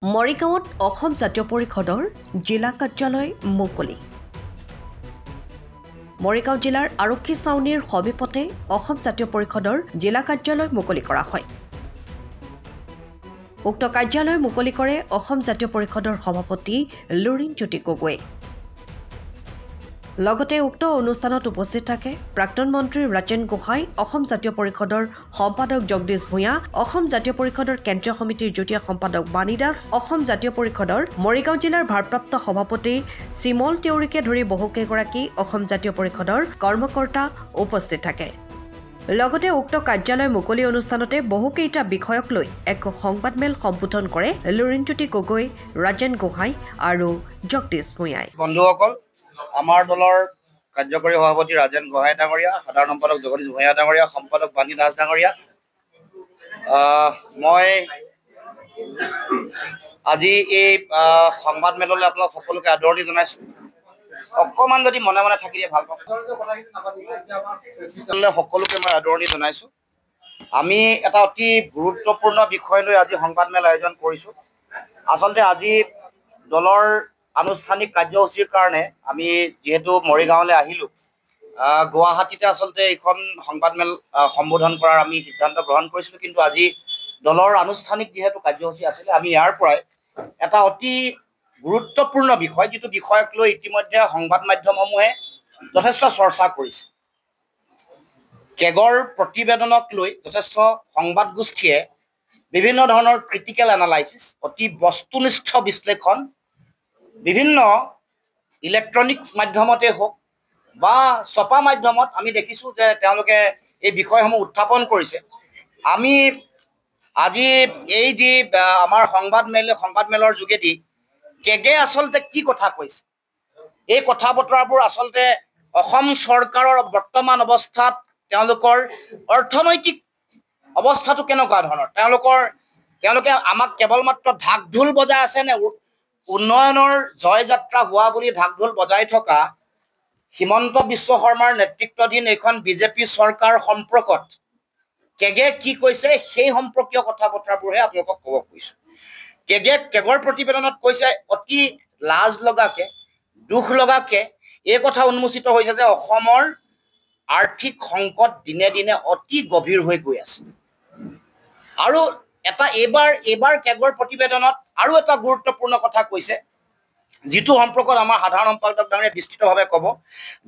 মৰিগাঁৱত অসম জাতীয় পৰিষদৰ জিলা কাৰ্যালয় মুকলি। মৰিগাঁও জিলাৰ আৰক্ষী ছাউনীৰ সমীপতে অসম জাতীয় পৰিষদৰ জিলা কাৰ্যালয় মুকলি কৰা হয়। উক্ত কাৰ্যালয় মুকলি কৰে অসম জাতীয় পৰিষদৰ সভাপতি লুৰিণজ্যোতি গগৈয়ে। লগতে উক্ত অনুষ্ঠানত উপস্থিত থাকে প্ৰাক্তন মন্ত্ৰী ৰাজেন গোহাঁই, অসম জাতীয় পৰিষদৰ সম্পাদক জগদীশ ভূঞা, অসম জাতীয় পৰিষদৰ কেন্দ্ৰীয় সমিতিৰ যুটীয়া সম্পাদক বাণী দাস, অসম জাতীয় পৰিষদৰ মৰিগাঁও জিলাৰ ভাৰপ্ৰাপ্ত সভাপতি চিমল তেওৰীকে ধৰি বহুকেইগৰাকী অসম জাতীয় পৰিষদৰ কৰ্মকৰ্তা উপস্থিত থাকে। লগতে উক্ত কাৰ্যালয় মুকলি অনুষ্ঠানতে বহুকেইটা বিষয়ক লৈ এক সংবাদমেল সম্বোধন কৰে লুৰিণজ্যোতি গগৈ, ৰাজেন গোহাঁই আৰু জগদীশ ভূঞাই। বন্ধুসকল, আমাৰ দলৰ কাৰ্যকৰী সভাপতি ৰাজেন গোহাঁই ডাঙৰীয়া, সাধাৰণ সম্পাদক জগদীশ ভূঞা ডাঙৰীয়া, সম্পাদক বাণী দাস ডাঙৰীয়া, মই আজি এই সংবাদমেললৈ আপোনালোক সকলোকে আদৰণি জনাইছোঁ। অকণমান যদি মনে মনে থাকি দিয়ে ভাল পাওঁ। সকলোকে মই আদৰণি জনাইছোঁ। আমি এটা অতি গুৰুত্বপূৰ্ণ বিষয় লৈ আজি সংবাদমেল আয়োজন কৰিছোঁ। আচলতে আজি দলৰ আনুষ্ঠানিক কাৰ্যসূচীৰ কাৰণে আমি যিহেতু মৰিগাঁৱলৈ আহিলোঁ, গুৱাহাটীতে আচলতে এইখন সংবাদমেল সম্বোধন কৰাৰ আমি সিদ্ধান্ত গ্ৰহণ কৰিছিলোঁ। কিন্তু আজি দলৰ আনুষ্ঠানিক যিহেতু কাৰ্যসূচী আছিলে, আমি ইয়াৰ পৰাই এটা অতি গুৰুত্বপূৰ্ণ বিষয়, যিটো বিষয়ক লৈ ইতিমধ্যে সংবাদ মাধ্যমসমূহে যথেষ্ট চৰ্চা কৰিছে। কেগৰ প্ৰতিবেদনক লৈ যথেষ্ট সংবাদ গোষ্ঠীয়ে বিভিন্ন ধৰণৰ ক্ৰিটিকেল এনালাইচিছ, অতি বস্তুনিষ্ঠ বিশ্লেষণ বিভিন্ন ইলেক্ট্ৰনিক মাধ্যমতে হওক বা ছপা মাধ্যমত আমি দেখিছোঁ যে তেওঁলোকে এই বিষয়সমূহ উত্থাপন কৰিছে। আমি আজি এই যি আমাৰ সংবাদমেলৰ যোগেদি কেগে আচলতে কি কথা কৈছে, এই কথা বতৰাবোৰ আচলতে অসম চৰকাৰৰ বৰ্তমান অৱস্থাত তেওঁলোকৰ অৰ্থনৈতিক অৱস্থাটো কেনেকুৱা ধৰণৰ, তেওঁলোকে আমাক কেৱল মাত্ৰ ঢাক ঢোল বজাই আছে নে উন্নয়নৰ জয়যাত্ৰা হোৱা বুলি ঢাক ঢোল বজাই থকা হিমন্ত বিশ্ব শৰ্মাৰ নেতৃত্বাধীন এইখন বিজেপি চৰকাৰ সম্পৰ্কত কেগে কি কৈছে সেই সম্পৰ্কীয় কথা বতৰাবোৰহে আপোনালোকক ক'ব খুজিছোঁ। কেগৰ প্ৰতিবেদনত কৈছে অতি লাজ লগাকে, দুখ লগাকে এই কথা উন্মোচিত হৈছে যে অসমৰ আৰ্থিক সংকট দিনে দিনে অতি গভীৰ হৈ গৈ আছে। আৰু এইবাৰ কেগৰ প্ৰতিবেদনত আৰু এটা গুৰুত্বপূৰ্ণ কথা কৈছে, যিটো সম্পৰ্কত আমাৰ সাধাৰণ সম্পাদক ডাঙৰীয়াই বিস্তৃতভাৱে ক'ব।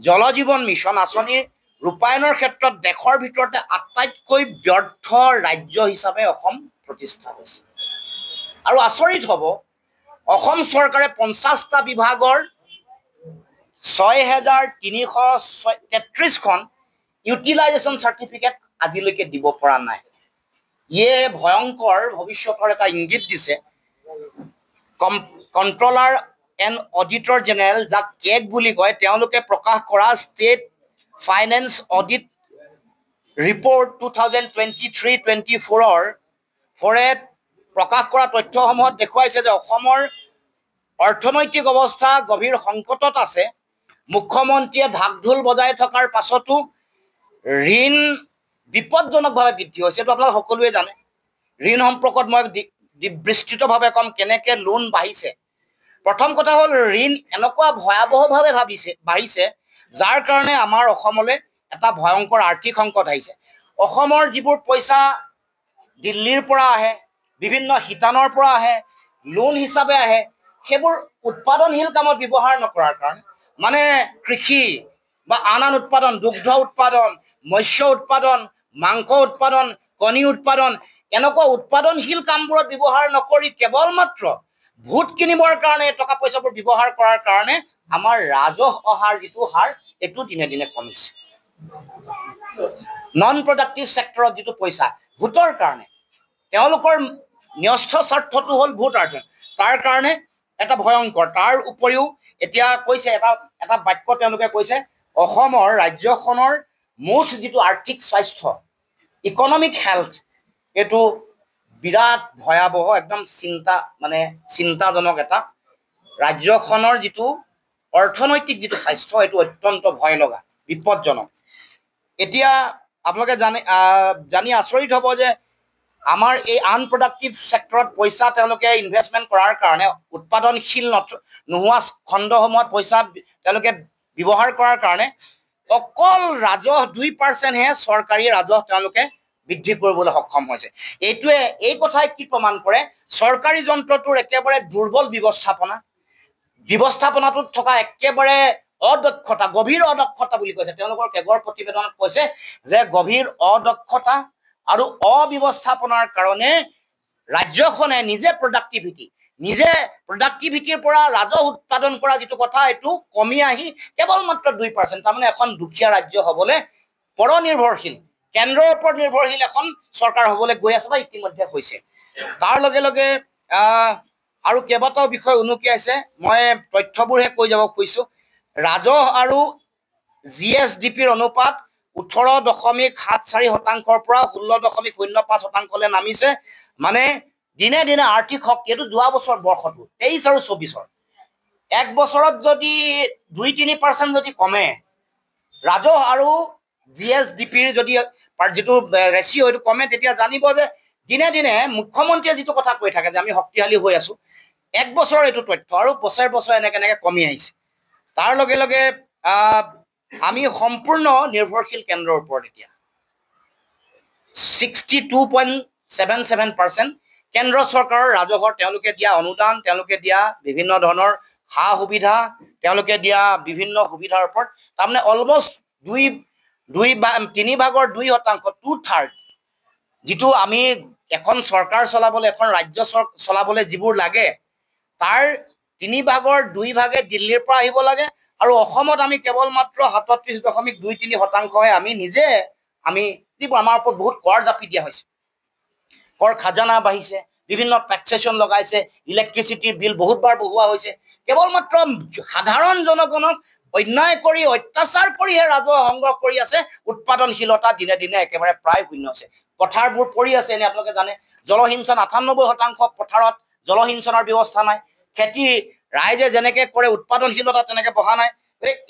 জল জীৱন মিছন আঁচনিৰ ৰূপায়ণৰ ক্ষেত্ৰত দেশৰ ভিতৰতে আটাইতকৈ ব্যৰ্থ ৰাজ্য হিচাপে অসম প্ৰতিষ্ঠা হৈছে। আৰু আচৰিত হ'ব, অসম চৰকাৰে 50টা বিভাগৰ 6,333খন ইউটিলাইজেশ্যন চাৰ্টিফিকেট আজিলৈকে দিব পৰা নাই। ইয়ে ভয়ংকৰ ভৱিষ্যতৰ এটা ইংগিত দিছে। কণ্ট্ৰলাৰ এণ্ড অডিটৰ জেনেৰেল, যাক কেগ বুলি কয়, তেওঁলোকে প্ৰকাশ কৰা ষ্টেট ফাইনেন্স অডিট ৰিপৰ্ট 2023-24 প্ৰকাশ কৰা তথ্যসমূহত দেখুৱাইছে যে অসমৰ অৰ্থনৈতিক অৱস্থা গভীৰ সংকটত আছে। মুখ্যমন্ত্ৰীয়ে ঢাক ঢোল বজাই থকাৰ পাছতো ঋণ বিপদজনকভাৱে বৃদ্ধি হৈছে। এইটো আপোনালোকে সকলোৱে জানে। ঋণ সম্পৰ্কত মই বিস্তৃতভাৱে ক'ম কেনেকৈ লোন বাঢ়িছে। প্ৰথম কথা হ'ল, ঋণ এনেকুৱা ভয়াৱহভাৱে বাঢ়িছে যাৰ কাৰণে আমাৰ অসমলৈ এটা ভয়ংকৰ আৰ্থিক সংকট আহিছে। অসমৰ যিবোৰ পইচা দিল্লীৰ পৰা আহে, বিভিন্ন শিতানৰ পৰা আহে, লোন হিচাপে আহে, সেইবোৰ উৎপাদনশীল কামত ব্যৱহাৰ নকৰাৰ কাৰণে, মানে কৃষি বা আন উৎপাদন, দুগ্ধ উৎপাদন, মৎস্য উৎপাদন, মাংস উৎপাদন, কণী উৎপাদন, এনেকুৱা উৎপাদনশীল কামবোৰত ব্যৱহাৰ নকৰি কেৱল মাত্ৰ ভোট কিনিবৰ কাৰণে টকা পইচাবোৰ ব্যৱহাৰ কৰাৰ কাৰণে আমাৰ ৰাজহ অহাৰ যিটো হাৰ, এইটো দিনে দিনে কমিছে। নন প্ৰডাক্টিভ ছেক্টৰত যিটো পইচা ভোটৰ কাৰণে, তেওঁলোকৰ ন্যস্ত স্বাৰ্থটো হ'ল ভোট অৰ্জন, তাৰ কাৰণে এটা ভয়ংকৰ। তাৰ উপৰিও এতিয়া কৈছে এটা বাক্য তেওঁলোকে কৈছে, অসমৰ ৰাজ্যখনৰ মুঠ যিটো আৰ্থিক স্বাস্থ্য, ইকনমিক হেল্থ, এইটো বিৰাট ভয়াৱহ, একদম চিন্তাজনক এটা। ৰাজ্যখনৰ যিটো অৰ্থনৈতিক যিটো স্বাস্থ্য, এইটো অত্যন্ত ভয় লগা, বিপদজনক। এতিয়া আপোনালোকে জানি আচৰিত হ'ব যে আমাৰ এই আনপ্ৰডাক্টিভ সেক্টৰত পইচা তেওঁলোকে ইনভেষ্টমেণ্ট কৰাৰ কাৰণে উৎপাদনশীল নোহোৱা খণ্ডসমূহত পইচা তেওঁলোকে ব্যৱহাৰ কৰাৰ কাৰণে অকল ৰাজহ 2%হে চৰকাৰী ৰাজহ তেওঁলোকে বৃদ্ধি কৰিবলৈ সক্ষম হৈছে। এইটোৱে এই কথাই কি প্ৰমাণ কৰে চৰকাৰী যন্ত্ৰটোৰ একেবাৰে দুৰ্বল ব্যৱস্থাপনাটোত থকা একেবাৰে অদক্ষতা, গভীৰ অদক্ষতা বুলি কৈছে। তেওঁলোকৰ কেগৰ প্ৰতিবেদনত কৈছে যে গভীৰ অদক্ষতা আৰু অব্যৱস্থাপনাৰ কাৰণে ৰাজ্যখনে নিজে প্ৰডাক্টিভিটিৰ পৰা ৰাজহ উৎপাদন কৰা যিটো কথা এইটো কমি আহি কেৱল মাত্ৰ 2%। তাৰমানে এখন দুখীয়া ৰাজ্য হ'বলৈ পৰনিৰ্ভৰশীল, কেন্দ্ৰৰ ওপৰত নিৰ্ভৰশীল এখন চৰকাৰ হ'বলৈ গৈ আছে বা ইতিমধ্যে হৈছে। তাৰ লগে লগে আৰু কেইবাটাও বিষয় উনুকিয়াইছে। মই তথ্যবোৰহে কৈ যাব খুজিছোঁ। ৰাজহ আৰু GSDPৰ অনুপাত 18.74% পৰা 16.05%লৈ নামিছে। মানে দিনে দিনে আৰ্থিক শক্তি, এইটো যোৱা বছৰ বৰ্ষটো 23 আৰু 24 এক বছৰত যদি 2-3% যদি কমে ৰাজহ আৰু GSDPৰ যদি যিটো ৰেচিঅ' এইটো কমে, তেতিয়া জানিব যে দিনে দিনে মুখ্যমন্ত্ৰীয়ে যিটো কথা কৈ থাকে যে আমি শক্তিশালী হৈ আছো, এক বছৰৰ এইটো তথ্য আৰু বছৰে বছৰে এনেকে কমি আহিছে। তাৰ লগে লগে আমি সম্পূৰ্ণ নিৰ্ভৰশীল কেন্দ্ৰৰ ওপৰত। এতিয়া 62.77% কেন্দ্ৰ চৰকাৰৰ ৰাজহৰ তেওঁলোকে দিয়া অনুদান, তেওঁলোকে দিয়া বিভিন্ন ধৰণৰ সা সুবিধা, তেওঁলোকে দিয়া বিভিন্ন সুবিধাৰ ওপৰত তাৰমানে অলমষ্ট 3/2 2/3 যিটো আমি এখন চৰকাৰ চলাবলৈ, এখন ৰাজ্য চলাবলৈ যিবোৰ লাগে তাৰ 3/2 দিল্লীৰ পৰা আহিব লাগে। আৰু অসমত আমি কেৱল মাত্ৰ 37.23% আমি নিজে যিবোৰ আমাৰ ওপৰত বহুত কৰ জাপি দিয়া হৈছে, কৰ খাজানা বাঢ়িছে, বিভিন্ন টেক্সেশ্যন লগাইছে, ইলেক্ট্ৰিচিটিৰ বিল বহুতবাৰ বঢ়োৱা হৈছে। কেৱল মাত্ৰ সাধাৰণ জনগণক অন্যায় কৰি অত্যাচাৰ কৰিহে ৰাজহ সংগ্ৰহ কৰি আছে। উৎপাদনশীলতা দিনে দিনে একেবাৰে প্ৰায় শূন্য হৈছে। পথাৰবোৰ পৰি আছে, এনে আপোনালোকে জানে। জলসিঞ্চন 98% পথাৰত জলসিঞ্চনৰ ব্যৱস্থা নাই। খেতি ৰাইজে যেনেকে কৰে উৎপাদনশীলতা তেনেকে বঢ়া নাই।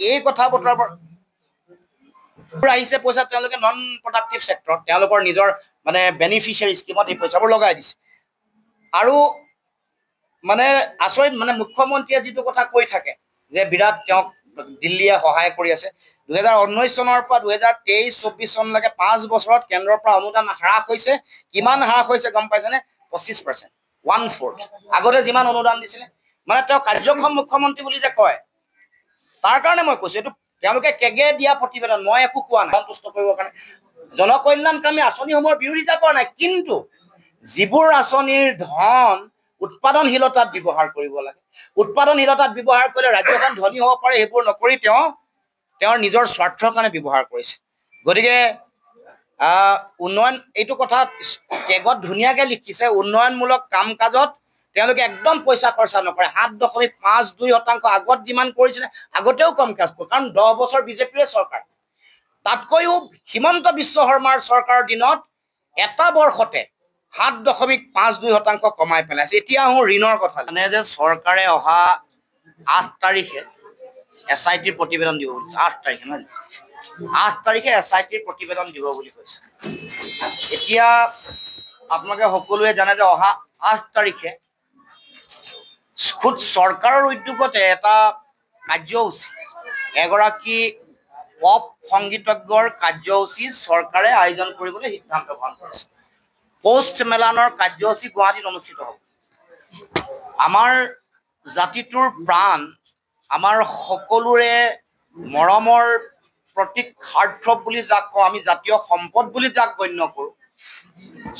এই কথা বতৰাবোৰ আহিছে পইচা তেওঁলোকে নন প্ৰডাক্টিভ সেক্টৰত তেওঁলোকৰ নিজৰ মানে বেনিফিচিয়াৰী স্কিমত এই পইচাবোৰ লগাই দিছে। আৰু মানে আচৰিত, মানে মুখ্যমন্ত্ৰীয়ে যিটো কথা কৈ থাকে যে বিৰাট তেওঁক দিল্লীয়ে সহায় কৰি আছে। 2019 চনৰ পৰা 2023-24 চনলৈকে 5 বছৰত কেন্দ্ৰৰ পৰা অনুদান হ্ৰাস হৈছে। কিমান হ্ৰাস হৈছে গম পাইছেনে? 25%, 1/4 আগতে যিমান অনুদান দিছিলে। মানে তেওঁ কাৰ্যক্ষম মুখ্যমন্ত্ৰী বুলি যে কয়, তাৰ কাৰণে মই কৈছো এইটো তেওঁলোকে কেগে দিয়া প্ৰতিবেদন। মই একো কোৱা নাই সন্তুষ্ট কৰিবৰ কাৰণে। জনকল্যাণকামী আঁচনিসমূহৰ বিৰোধিতা কৰা নাই, কিন্তু যিবোৰ আঁচনিৰ ধন উৎপাদনশীলতাত ব্যৱহাৰ কৰিব লাগে, উৎপাদনশীলতাত ব্যৱহাৰ কৰিলে ৰাজ্যখন ধনী হ'ব পাৰে, সেইবোৰ নকৰি তেওঁৰ নিজৰ স্বাৰ্থৰ কাৰণে ব্যৱহাৰ কৰিছে। গতিকে উন্নয়ন, এইটো কথা কেগত ধুনীয়াকে লিখিছে, উন্নয়নমূলক কাম কাজত তেওঁলোকে একদম পইচা খৰচা নকৰে। 7.52% আগত যিমান কৰিছিলে আগতেও কম কাজ কৰে, কাৰণ 10 বছৰ বিজেপিৰে চৰকাৰ। তাতকৈও হিমন্ত বিশ্ব শৰ্মাৰ চৰকাৰৰ দিনত এটা বৰ্ষতে 7.52% কমাই পেলাইছে। এতিয়া আহোঁ ঋণৰ কথা। মানে যে চৰকাৰে অহা 8 তাৰিখে SITৰ প্ৰতিবেদন দিব বুলি, 8 তাৰিখে নহয়, 8 তাৰিখে SITৰ প্ৰতিবেদন দিব বুলি কৈছে। এতিয়া আপোনালোকে সকলোৱে জানে যে অহা 8 তাৰিখে খুদ চৰকাৰৰ উদ্যোগতে এটা কাৰ্যসূচী, এগৰাকী পপ সংগীতজ্ঞৰ কাৰ্যসূচী চৰকাৰে আয়োজন কৰিবলৈ সিদ্ধান্ত গ্ৰহণ কৰিছে। পোষ্ট মেলানৰ কাৰ্যসূচী গুৱাহাটীত অনুষ্ঠিত হ'ব। আমাৰ জাতিটোৰ প্ৰাণ, আমাৰ সকলোৰে মৰমৰ প্ৰতীক হাৰ্টথ্ৰব বুলি যাক কওঁ, আমি জাতীয় সম্পদ বুলি যাক গণ্য কৰোঁ,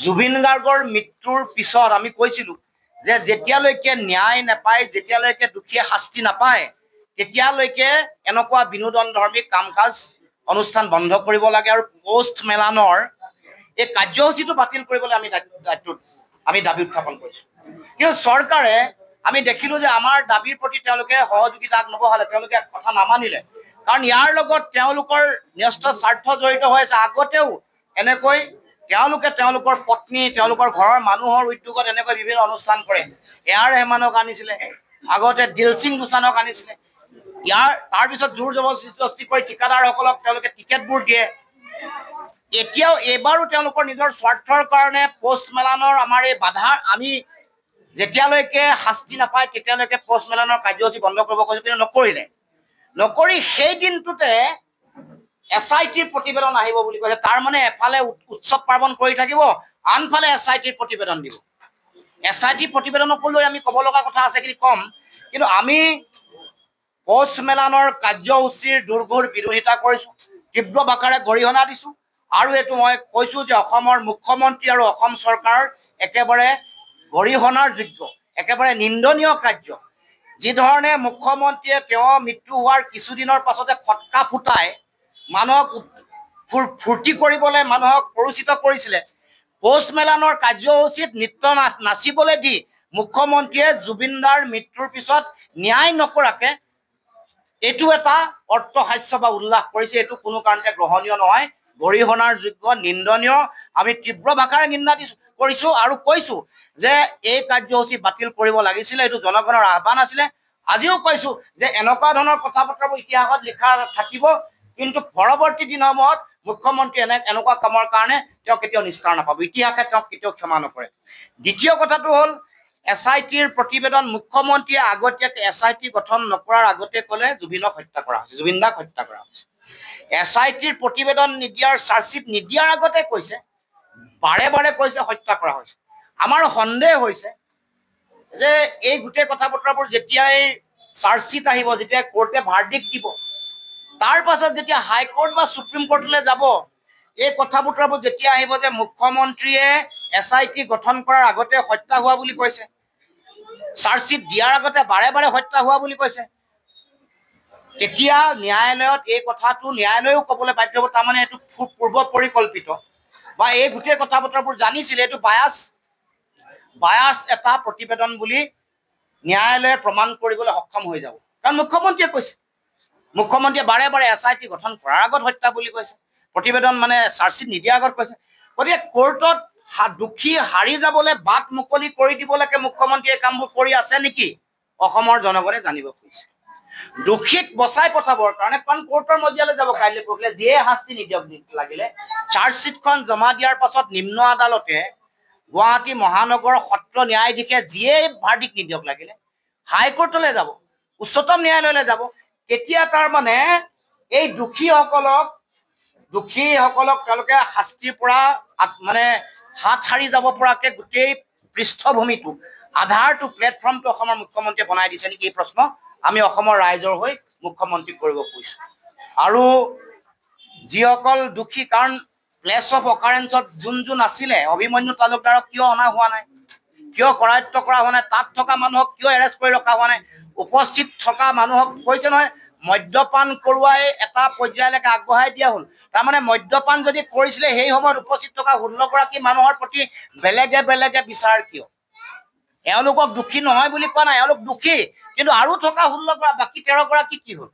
জুবিন গাৰ্গৰ মৃত্যুৰ পিছত আমি কৈছিলোঁ যে যেতিয়ালৈকে ন্যায় নাপায়, যেতিয়ালৈকে দোষীয়ে শাস্তি নাপায়, তেতিয়ালৈকে এনেকুৱা বিনোদন ধৰ্মী কাম কাজ অনুষ্ঠান বন্ধ কৰিব লাগে। আৰু পোষ্ট মেলানৰ এই কাৰ্যসূচীটো বাতিল কৰিবলৈ আমি দাবী উত্থাপন কৰিছোঁ। কিন্তু চৰকাৰে আমি দেখিলোঁ যে আমাৰ দাবীৰ প্ৰতি তেওঁলোকে সহযোগিতা নবঢ়ালে, তেওঁলোকে কথা নামানিলে। কাৰণ ইয়াৰ লগত তেওঁলোকৰ ন্যস্ত স্বাৰ্থ জড়িত হৈ আছে। আগতেও এনেকৈ তেওঁলোকৰ পত্নী, তেওঁলোকৰ ঘৰৰ মানুহৰ উদ্যোগত এনেকৈ বিভিন্ন অনুষ্ঠান কৰে। এয়াৰ ৰেহমানক আনিছিলে, আগতে দিলসিং দোসানক আনিছিলে। তাৰপিছত জোৰ জবৰদস্তি কৰি ঠিকাদাৰসকলক তেওঁলোকে টিকেটবোৰ দিয়ে। এতিয়াও এইবাৰো তেওঁলোকৰ নিজৰ স্বাৰ্থৰ কাৰণে পোষ্ট মেলানৰ আমাৰ এই বাধা আমি যেতিয়ালৈকে শাস্তি নাপায় তেতিয়ালৈকে পোষ্ট মেলানৰ কাৰ্যসূচী বন্ধ কৰিব কৈছোঁ, কিন্তু নকৰি সেই দিনটোতে SITৰ প্ৰতিবেদন আহিব বুলি কৈছে। তাৰ মানে এফালে উৎসৱ পাৰ্বণ কৰি থাকিব, আনফালে SITৰ প্ৰতিবেদন দিব। SIT প্ৰতিবেদনকো লৈ আমি ক'ব লগা কথা আছে কিন্তু কম, কিন্তু আমি পোষ্ট মেলানৰ কাৰ্যসূচীৰ দুৰ্ঘোৰ বিৰোধিতা কৰিছোঁ, তীব্ৰ ভাষাৰে গৰিহণা দিছোঁ। আৰু এইটো মই কৈছোঁ যে অসমৰ মুখ্যমন্ত্ৰী আৰু অসম চৰকাৰৰ একেবাৰে গৰিহণাৰ যোগ্য, একেবাৰে নিন্দনীয় কাৰ্য। যিধৰণে মুখ্যমন্ত্ৰীয়ে তেওঁ মৃত্যু হোৱাৰ কিছুদিনৰ পাছতে ফটকা ফুটাই মানুহক ফূৰ্তি কৰিবলৈ মানুহক পৰিচিত কৰিছিলে, পোষ্ট মেলানৰ কাৰ্যসূচীত নৃত্য নাচিবলৈ দি মুখ্যমন্ত্ৰীয়ে জুবিনদাৰ মৃত্যুৰ পিছত ন্যায় নকৰাকে এইটো এটা অৰ্থহাস্য বা উল্লাস কৰিছে। এইটো কোনো কাৰণতে গ্ৰহণীয় নহয়, গৰিহণাৰ যোগ্য, নিন্দনীয়। আমি তীব্ৰ ভাষাৰে নিন্দা কৰিছোঁ আৰু কৈছোঁ যে এই কাৰ্যসূচী বাতিল কৰিব লাগিছিলে, এইটো জনগণৰ আহ্বান আছিলে। আজিও কৈছোঁ যে এনেকুৱা ধৰণৰ কথা বতৰাবোৰ ইতিহাসত লিখা থাকিব, কিন্তু পৰৱৰ্তী দিনসমূহত মুখ্যমন্ত্ৰী এনেকুৱা কামৰ কাৰণে তেওঁ কেতিয়াও নিস্তাৰ নাপাব, ইতিহাসে তেওঁক কেতিয়াও ক্ষমা নকৰে। দ্বিতীয় কথাটো হ'ল SITৰ প্ৰতিবেদন। মুখ্যমন্ত্ৰীয়ে আগতীয়াকৈ SIT গঠন নকৰাৰ আগতে ক'লে জুবিনক হত্যা কৰা হৈছে, জুবিনদাক হত্যা কৰা হৈছে। SITৰ প্ৰতিবেদন নিদিয়াৰ চাৰ্জশ্বিট নিদিয়াৰ আগতে কৈছে, বাৰে বাৰে কৈছে হত্যা কৰা হৈছে। আমাৰ সন্দেহ হৈছে যে এই গোটেই কথা বতৰাবোৰ যেতিয়াই চাৰ্জশ্বিট আহিব, যেতিয়া কোৰ্টে ভাৰ্ডিক্ট দিব, তাৰ পাছত যেতিয়া হাইকোৰ্ট বা সুপ্ৰিম কোৰ্টলৈ যাব, এই কথা বতৰাবোৰ যেতিয়া আহিব যে মুখ্যমন্ত্ৰীয়ে SIT গঠন কৰাৰ আগতে হত্যা হোৱা বুলি কৈছে, চাৰ্জশ্বিট দিয়াৰ আগতে বাৰে বাৰে হত্যা হোৱা বুলি কৈছে, তেতিয়া ন্যায়ালয়ত এই কথাটো ন্যায়ালয়েও ক'বলৈ বাধ্য হ'ব, তাৰমানে এইটো পূৰ্ব পৰিকল্পিত বা এই গোটেই কথা বতৰাবোৰ জানিছিলে, এইটো বায়াস এটা প্ৰতিবেদন বুলি ন্যায়ালয়ে প্ৰমাণ কৰিবলৈ সক্ষম হৈ যাব। কাৰণ মুখ্যমন্ত্ৰীয়ে কৈছে, মুখ্যমন্ত্ৰীয়ে বাৰে বাৰে SIT গঠন কৰাৰ আগত হত্যা বুলি কৈছে, প্ৰতিবেদন মানে চাৰ্জশ্বিট নিদিয়াৰ আগত কৈছে। গতিকে কোৰ্টত দোষী হাৰি যাবলৈ বাট মুকলি কৰি দিবলৈকে মুখ্যমন্ত্ৰীয়ে কামবোৰ কৰি আছে নেকি, অসমৰ জনগণে জানিব খুজিছে। দোষীক বচাই পঠাবৰ কাৰণে কাৰণ কোৰ্টৰ মজিয়ালৈ যাব কাইলৈ পৰহিলে, যিয়ে শাস্তি নিদিয়ক লাগিলে। চাৰ্জশ্বিটখন জমা দিয়াৰ পাছত নিম্ন আদালতে, গুৱাহাটী মহানগৰ সত্ৰ ন্যায়াধীশে যিয়ে ভাৰ্ডিক্ট নিদিয়ক লাগিলে হাইকোৰ্টলৈ যাব, উচ্চতম ন্যায়ালয়লৈ যাব। তেতিয়া তাৰমানে এই দোষীসকলক তেওঁলোকে শাস্তিৰ পৰা মানে হাত সাৰি যাব পৰাকৈ গোটেই পৃষ্ঠভূমিটো, আধাৰটো, প্লেটফৰ্মটো অসমৰ মুখ্যমন্ত্ৰীয়ে বনাই দিছে নেকি, এই প্ৰশ্ন আমি অসমৰ ৰাইজৰ হৈ মুখ্যমন্ত্ৰীক কৰিব খুজিছোঁ। আৰু যিসকল দোষী, কাৰণ প্লেচ অফ অকাৰেঞ্চত যোন আছিলে, অভিমন্যু তালুকদাৰক কিয় অনা হোৱা নাই, কিয় কৰায়ত্ব কৰা হোৱা নাই, তাত থকা মানুহক কিয় এৰেষ্ট কৰি ৰখা হোৱা নাই, উপস্থিত থকা মানুহক কৈছে নহয় মদ্যপান কৰোৱাই এটা পৰ্যায়লৈকে আগবঢ়াই দিয়া হ'ল। তাৰমানে মদ্যপান যদি কৰিছিলে সেই সময়ত উপস্থিত থকা 16গৰাকী মানুহৰ প্ৰতি বেলেগে বেলেগে বিচাৰ কিয়? এওঁলোকক দোষী নহয় বুলি কোৱা নাই, এওঁলোক দোষী, কিন্তু আৰু থকা 16 বাকী 13গৰাকী কি হ'ল,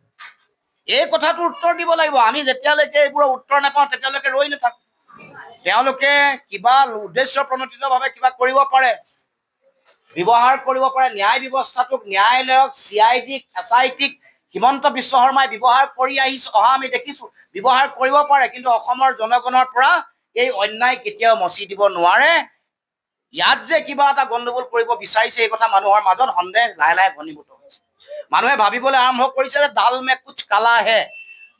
এই কথাটো উত্তৰ দিব লাগিব। আমি যেতিয়ালৈকে এইবোৰৰ উত্তৰ নাপাওঁ তেতিয়ালৈকে ৰৈ নাথাকোঁ। তেওঁলোকে কিবা উদ্দেশ্য প্ৰণোদিতভাৱে কিবা কৰিব পাৰে, ব্যৱহাৰ কৰিব পাৰে, ন্যায় ব্যৱস্থাটোক, ন্যায়ালয়ক, CIDক, SITক হিমন্ত বিশ্ব শৰ্মাই ব্যৱহাৰ কৰি অহা আমি দেখিছোঁ, ব্যৱহাৰ কৰিব পাৰে, কিন্তু অসমৰ জনগণৰ পৰা এই অন্যায় কেতিয়াও মচি দিব নোৱাৰে। ইয়াত যে কিবা এটা গণ্ডগোল কৰিব বিচাৰিছে এই কথা মানুহৰ মাজত সন্দেহ লাহে লাহে ঘনীভূত হৈছে। মানুহে ভাবিবলৈ আৰম্ভ কৰিছে যে ডাল মে কুছ কালা হে,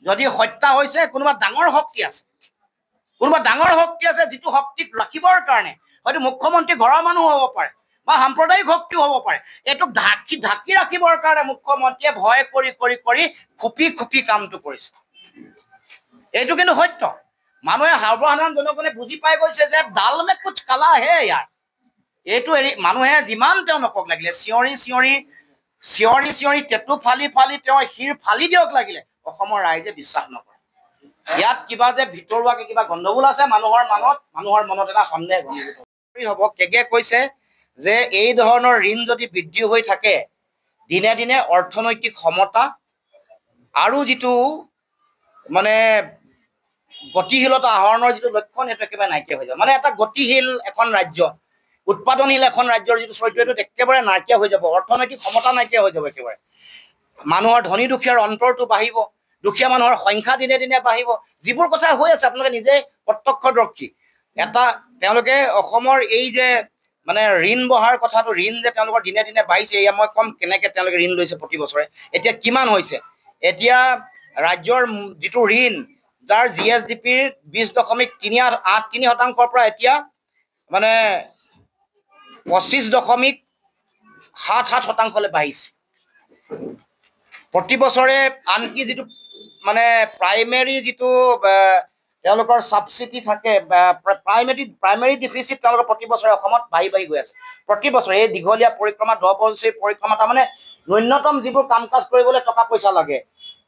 যদি হত্যা হৈছে কোনোবা ডাঙৰ শক্তি আছে, যিটো শক্তিক ৰাখিবৰ কাৰণে হয়তো মুখ্যমন্ত্ৰী ঘৰৰ মানুহ হ'ব পাৰে বা সাম্প্ৰদায়িক শক্তিও হ'ব পাৰে, এইটোক ঢাকি ৰাখিবৰ কাৰণে মুখ্যমন্ত্ৰীয়ে ভয় কৰি খুপি কামটো কৰিছে। এইটো কিন্তু সত্য, মানুহে সৰ্বসাধাৰণ জনগণে বুজি পাই গৈছে যে ডাল মে কুছ কালা হে, ইয়াৰ এইটো মানুহে যিমান তেওঁ নকওক লাগিলে চিঞৰি টেটু ফালি তেওঁ শিৰ ফালি দিয়ক লাগিলে, অসমৰ ৰাইজে বিশ্বাস নকৰে। ইয়াত কিবা যে ভিতৰুৱাকে কিবা গণ্ডগোল আছে, মানুহৰ মনত এটা সন্দেহ ঘনীভূত হ'ব। কেগে কৈছে যে এই ধৰণৰ ঋণ যদি বৃদ্ধি হৈ থাকে, দিনে দিনে অৰ্থনৈতিক সমতা আৰু যিটো মানে গতিশীলতা আহৰণৰ যিটো লক্ষণ, সেইটো একেবাৰে নাইকিয়া হৈ যাব। মানে এটা গতিশীল এখন ৰাজ্য, উৎপাদনশীল এখন ৰাজ্যৰ যিটো চৰিত্ৰ, এইটো একেবাৰে নাইকিয়া হৈ যাব, অৰ্থনৈতিক ক্ষমতা নাইকিয়া হৈ যাব একেবাৰে। মানুহৰ ধনী দুখীয়াৰ অন্তৰটো বাঢ়িব, দুখীয়া মানুহৰ সংখ্যা দিনে দিনে বাঢ়িব। যিবোৰ কথা হৈ আছে আপোনালোকে নিজে প্ৰত্যক্ষদৰ্শী এটা তেওঁলোকে অসমৰ এই যে মানে ঋণ বহাৰ কথাটো ঋণ যে তেওঁলোকৰ দিনে দিনে বাঢ়িছে এয়া মই কম কেনেকৈ তেওঁলোকে ঋণ লৈছে প্ৰতি বছৰে এতিয়া কিমান হৈছে এতিয়া ৰাজ্যৰ যিটো ঋণ যাৰ GSDPৰ 20.83% পৰা এতিয়া মানে 25.77% বাঢ়িছে প্ৰতি বছৰে আনকি যিটো মানে প্ৰাইমেৰী যিটো তেওঁলোকৰ সাবসিডি থাকে প্ৰাইমেৰী ডিফিচিট তেওঁলোকৰ প্ৰতি বছৰে অসমত বাঢ়ি গৈ আছে প্ৰতি বছৰে এই দীঘলীয়া পৰিক্ৰমা 10 বছৰীয়া পৰিক্ৰমা তাৰমানে ন্যূনতম যিবোৰ কাম কাজ কৰিবলৈ টকা পইচা লাগে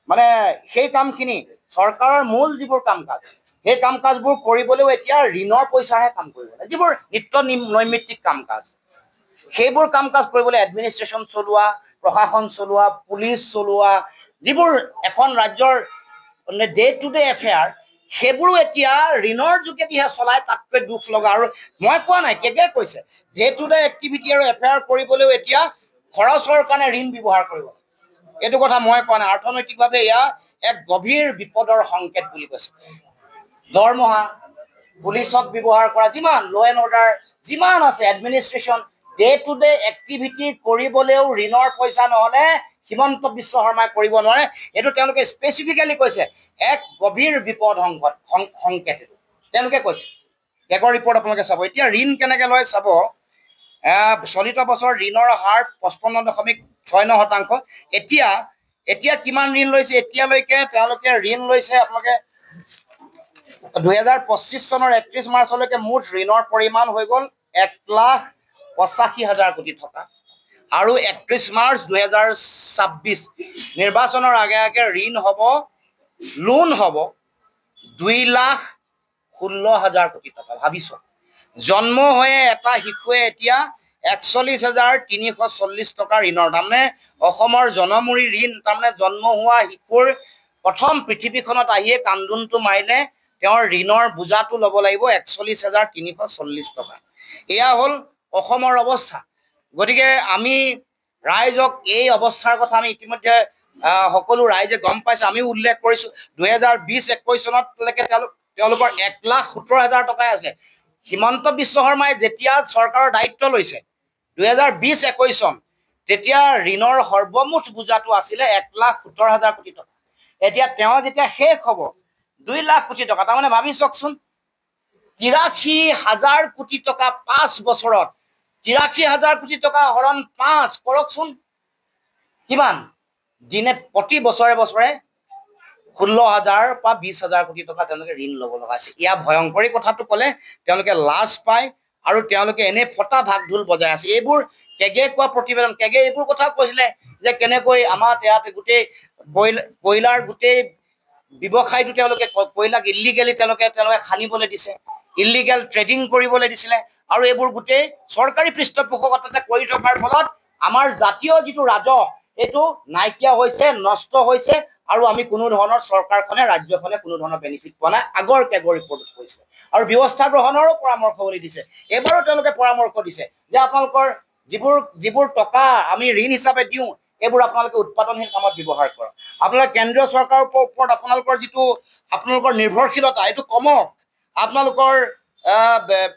মানে সেই কামখিনি চৰকাৰৰ মূল যিবোৰ কাম কাজ সেই কাম কাজবোৰ কৰিবলৈও এতিয়া ঋণৰ পইচাহে কাম কৰিব লাগে যিবোৰ নিত্য নৈমিত্তিক কাম কাজ সেইবোৰ কাম কাজ কৰিবলৈ এডমিনিষ্ট্ৰেশ্যন চলোৱা প্ৰশাসন চলোৱা পুলিচ চলোৱা যিবোৰ এখন ৰাজ্যৰ ডে টু ডে এফেয়াৰ সেইবোৰো এতিয়া ঋণৰ যোগেদিহে চলাই তাতকৈ দুখ লগা আৰু মই কোৱা নাই কেগে কৈছে ডে টু ডে এক্টিভিটি আৰু এফেয়াৰ কৰিবলৈও এতিয়া খৰচৰ কাৰণে ঋণ ব্যৱহাৰ কৰিব এইটো কথা মই কোৱা নাই অৰ্থনৈতিকভাৱে এয়া এক গভীৰ বিপদৰ সংকেত বুলি কৈছে দৰমহা পুলিচক ব্যৱহাৰ কৰা যিমান ল' এণ্ড অৰ্ডাৰ যিমান আছে administration day to day activity কৰিবলৈও ঋণৰ পইচা নহ'লে হিমন্ত বিশ্ব শৰ্মাই কৰিব নোৱাৰে এইটো তেওঁলোকে স্পেচিফিকেলি কৈছে এক গভীৰ বিপদ সংকেত এইটো তেওঁলোকে কৈছে কেগৰ ৰিপৰ্ট আপোনালোকে চাব এতিয়া ঋণ কেনেকৈ লয় চাব চলিত বছৰ ঋণৰ হাৰ 55.69% এতিয়া কিমান ঋণ লৈছে এতিয়ালৈকে তেওঁলোকে ঋণ লৈছে আপোনালোকে 2025 চনৰ 31 মাৰ্চলৈকে মুঠ ঋণৰ পৰিমাণ হৈ গ'ল 1,85,000 কোটি টকা আৰু 31 মাৰ্চ 2026 নিৰ্বাচনৰ আগে আগে ঋণ হ'ব লোন হ'ব 2,16,000 কোটি টকা ভাবিছ জন্ম হয়ে এটা শিশুৱে এতিয়া 41,340 টকা ঋণৰ তাৰমানে অসমৰ জনমূৰি ঋণ তাৰমানে জন্ম হোৱা শিশুৰ প্ৰথম পৃথিৱীখনত আহিয়ে কান্দোনটো মাৰিলে তেওঁৰ ঋণৰ বোজাটো ল'ব লাগিব 41,340 টকা এয়া হ'ল অসমৰ অৱস্থা গতিকে আমি ৰাইজক এই অৱস্থাৰ কথা আমি ইতিমধ্যে সকলো ৰাইজে গম পাইছে আমিও উল্লেখ কৰিছোঁ 2020-21 চনলৈকে তেওঁলোকৰ 1,17,000 টকাই আছিলে হিমন্ত বিশ্ব শৰ্মাই যেতিয়া চৰকাৰৰ দায়িত্ব লৈছে 2020-21 চন তেতিয়া ঋণৰ সৰ্বমুঠ বোজাটো আছিলে 1,17,000 কোটি টকা এতিয়া তেওঁ যেতিয়া শেষ হ'ব 2 লাখ কোটি টকা তাৰমানে ভাবি চাওকচোন 83,000 কোটি টকা 5 বছৰত 83,000 কোটি টকা হৰণ 5 কৰকচোন কিমান দিনে প্ৰতি বছৰে 16,000 বা 20,000 কোটি টকা তেওঁলোকে ঋণ ল'ব লগা আছে ইয়া ভয়ংকৰী কথাটো ক'লে তেওঁলোকে লাজ পায় আৰু তেওঁলোকে এনে ফটা ভাগ ঢোল বজাই আছে এইবোৰ কেগে কোৱা প্ৰতিবেদন কেগে এইবোৰ কথা কৈছিলে যে কেনেকৈ আমাৰ ইয়াতে গোটেই কয়লাৰ গোটেই ব্যৱসায়টো তেওঁলোকে কয়লাক ইলিগেলি তেওঁলোকে খানিবলৈ দিছে ইলিগেল ট্ৰেডিং কৰিবলৈ দিছিলে আৰু এইবোৰ গোটেই চৰকাৰী পৃষ্ঠপোষকতাতে কৰি থকাৰ ফলত আমাৰ জাতীয় যিটো ৰাজহ এইটো নাইকিয়া হৈছে নষ্ট হৈছে আৰু আমি কোনো ধৰণৰ চৰকাৰখনে ৰাজ্যখনে কোনো ধৰণৰ বেনিফিট পোৱা নাই আগৰ কেগৰ ৰিপৰ্টত কৈছে আৰু ব্যৱস্থা গ্ৰহণৰো পৰামৰ্শ বুলি দিছে এবাৰো তেওঁলোকে পৰামৰ্শ দিছে যে আপোনালোকৰ যিবোৰ টকা আমি ঋণ হিচাপে দিওঁ এইবোৰ আপোনালোকে উৎপাদনশীল কামত ব্যৱহাৰ কৰক আপোনালোকে কেন্দ্ৰীয় চৰকাৰৰ ওপৰত আপোনালোকৰ যিটো আপোনালোকৰ নিৰ্ভৰশীলতা এইটো কমক আপোনালোকৰ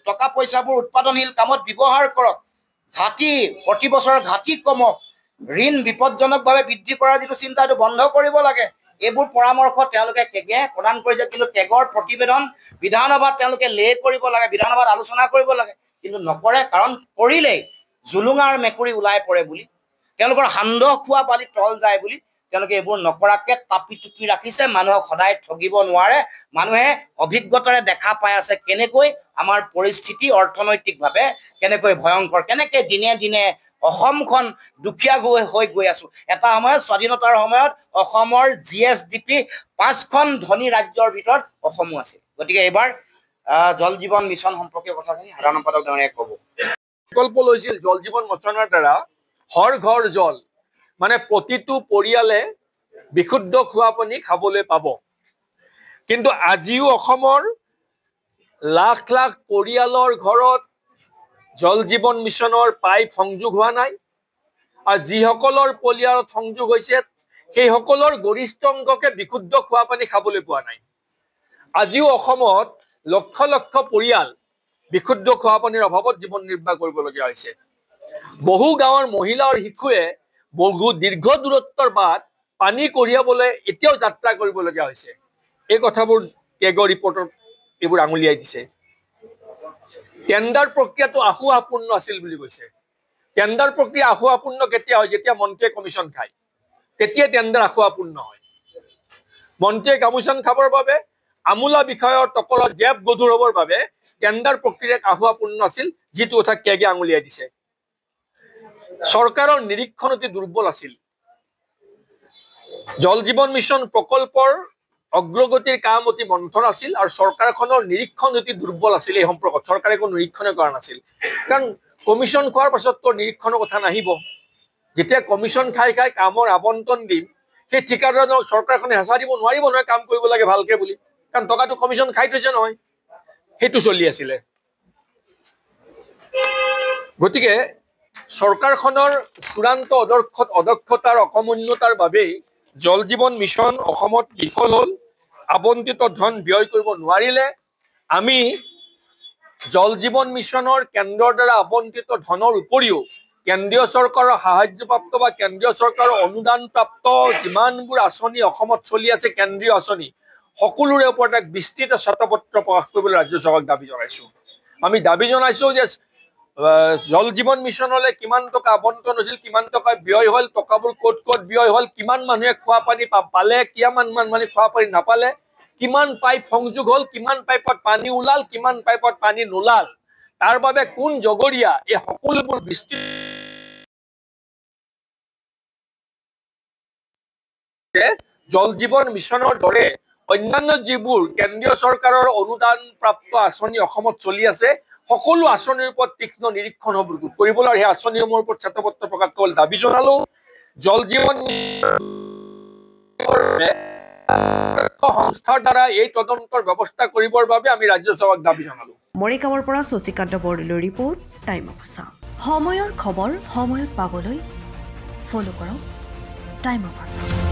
টকা পইচাবোৰ উৎপাদনশীল কামত ব্যৱহাৰ কৰক ঘাটি প্ৰতি বছৰ ঘাটি কমক ঋণ বিপদজনকভাৱে বৃদ্ধি কৰাৰ যিটো চিন্তা এইটো বন্ধ কৰিব লাগে এইবোৰ পৰামৰ্শ তেওঁলোকে কেগে প্ৰদান কৰিছে কিন্তু কেগৰ প্ৰতিবেদন বিধানসভাত তেওঁলোকে লে কৰিব লাগে বিধানসভাত আলোচনা কৰিব লাগে কিন্তু নকৰে কাৰণ কৰিলেই জুলুঙাৰ মেকুৰী ওলাই পৰে বুলি তেওঁলোকৰ সান্দহ খোৱা বালি তল যায় বুলি তেওঁলোকে এইবোৰ নকৰাকে তাপি টুপি ৰাখিছে মানুহক সদায় ঠগিব নোৱাৰে মানুহে অভিজ্ঞতাৰে দেখা পাই আছে কেনেকৈ আমাৰ পৰিস্থিতি অৰ্থনৈতিকভাৱে কেনেকৈ ভয়ংকৰ কেনেকৈ দিনে দিনে অসমখন দুখীয়া হৈ গৈ আছো এটা সময়ত স্বাধীনতাৰ সময়ত অসমৰ GSDP 5খন ধনী ৰাজ্যৰ ভিতৰত অসমো আছিল গতিকে এবাৰ জল জীৱন মিছন সম্পৰ্কীয় কথাখিনি সাধাৰণ সম্পাদক ডাঙৰীয়াই ক'ব বিকল্প লৈছিল জল জীৱন মিছনৰ দ্বাৰা হৰ ঘৰ জল মানে প্ৰতিটো পৰিয়ালে বিশুদ্ধ খোৱা পানী খাবলৈ পাব কিন্তু আজিও অসমৰ লাখ লাখ পৰিয়ালৰ ঘৰত জল জীৱন মিছনৰ পাইপ সংযোগ হোৱা নাই আৰু যিসকলৰ পৰিয়ালত সংযোগ হৈছে সেইসকলৰ গৰিষ্ঠ অংশকে বিশুদ্ধ খোৱা পানী খাবলৈ পোৱা নাই আজিও অসমত লক্ষ লক্ষ পৰিয়াল বিশুদ্ধ খোৱা পানীৰ অভাৱত জীৱন নিৰ্বাহ কৰিবলগীয়া হৈছে। বহু গাঁৱৰ মহিলা আৰু শিশুৱে বহু দীৰ্ঘ দূৰত্বৰ বাট পানী কঢ়িয়াবলৈ এতিয়াও যাত্ৰা কৰিবলগীয়া হৈছে। এই কথাবোৰ কেগৰ ৰিপৰ্টত এইবোৰ আঙুলিয়াই দিছে। টেণ্ডাৰ প্ৰক্ৰিয়াটো আশুআপূৰ্ণ আছিল বুলি কৈছে। টেণ্ডাৰ প্ৰক্ৰিয়া আশুআপূৰ্ণ কেতিয়া হয়? যেতিয়া মন্ত্ৰীয়ে কমিশ্যন খায়, তেতিয়া টেণ্ডাৰ আশুআপূৰ্ণ হয়। মন্ত্ৰীয়ে কমিশ্যন খাবৰ বাবে আমোলা বিষয়ৰ টকলত জেপ গধুৰ হ'বৰ বাবে টেণ্ডাৰ প্ৰক্ৰিয়া আশুআপূৰ্ণ আছিল, যিটো কথা কেগে আঙুলিয়াই দিছে। চৰকাৰৰ নিৰীক্ষণ অতি দুৰ্বল আছিল। জল জীৱন মিছন প্ৰকল্পৰ অগ্ৰগতিৰ কাম অতি মন্থৰ আছিল আৰু চৰকাৰখনৰ নিৰীক্ষণ অতি দুৰ্বল আছিল। এই সম্পৰ্কত চৰকাৰে কোনো নিৰীক্ষণে কৰা নাছিল, কাৰণ কমিশ্যন খোৱাৰ পাছততো নিৰীক্ষণৰ কথা নাহিব। যেতিয়া কমিশ্যন খাই খাই কামৰ আবণ্টন দিম, সেই ঠিকাদাৰজনক চৰকাৰখনে হেঁচা দিব নোৱাৰিব নহয় কাম কৰিব লাগে ভালকে বুলি, কাৰণ টকাটো কমিশ্যন খাই থৈছে নহয়। সেইটো চলি আছিলে। গতিকে চৰকাৰখনৰ চূড়ান্ত অদক্ষতাৰ অকমন্যতাৰ বাবেই জল জীৱন মিছন অসমত বিফল হ'ল। আবণ্টিত ধন ব্যয় কৰিব নোৱাৰিলে। আমি জল জীৱন মিছনৰ কেন্দ্ৰৰ দ্বাৰা আবণ্টিত ধনৰ উপৰিও কেন্দ্ৰীয় চৰকাৰৰ সাহায্যপ্ৰাপ্ত বা কেন্দ্ৰীয় চৰকাৰৰ অনুদানপ্ৰাপ্ত যিমানবোৰ আঁচনি অসমত চলি আছে, কেন্দ্ৰীয় আঁচনি, সকলোৰে ওপৰত এক বিস্তৃত শ্বেতপত্ৰ প্ৰকাশ কৰিবলৈ ৰাজ্য চৰকাৰক দাবী জনাইছো। আমি দাবী জনাইছো যে জল জীৱন মিছনলৈ কিমান টকা আবণ্টন হৈছিল, কিমান টকা ব্যয় হ'ল, টকাবোৰ ক'ত ক'ত ব্যয় হ'ল, কিমান মানুহে খোৱা পানী পালে, কিমান মানুহে খোৱা পানী নাপালে, কিমান পাইপ সংযোগ হ'ল, কিমান পাইপত পানী ওলাল, কিমান পাইপত পানী নোলাল, তাৰ বাবে কোন জগৰীয়া, এই সকলোবোৰ বিস্তৃত জল জীৱন মিছনৰ দৰে অন্যান্য যিবোৰ কেন্দ্ৰীয় চৰকাৰৰ অনুদান প্ৰাপ্ত আঁচনি অসমত চলি আছে, সকলো আঁচনিৰ ওপৰত তীক্ষ্ণ নিৰীক্ষণ কৰিবলৈ আৰু সেই আঁচনিসমূহৰ ওপৰত শ্বেতপত্ৰ প্ৰকাশ কৰিবলৈ দাবী জনালো। জল জীৱন সংস্থাৰ দ্বাৰা এই তদন্তৰ ব্যৱস্থা কৰিবৰ বাবে আমি ৰাজ্য চৰকাৰক দাবী জনালো। মৰিগাঁৱৰ পৰা শশীকান্ত বৰদলৈৰ ৰিপৰ্ট, টাইম অফ আছাম। সময়ৰ খবৰ সময়ত পাবলৈ ফ'ল' কৰক টাইম অফ আছাম।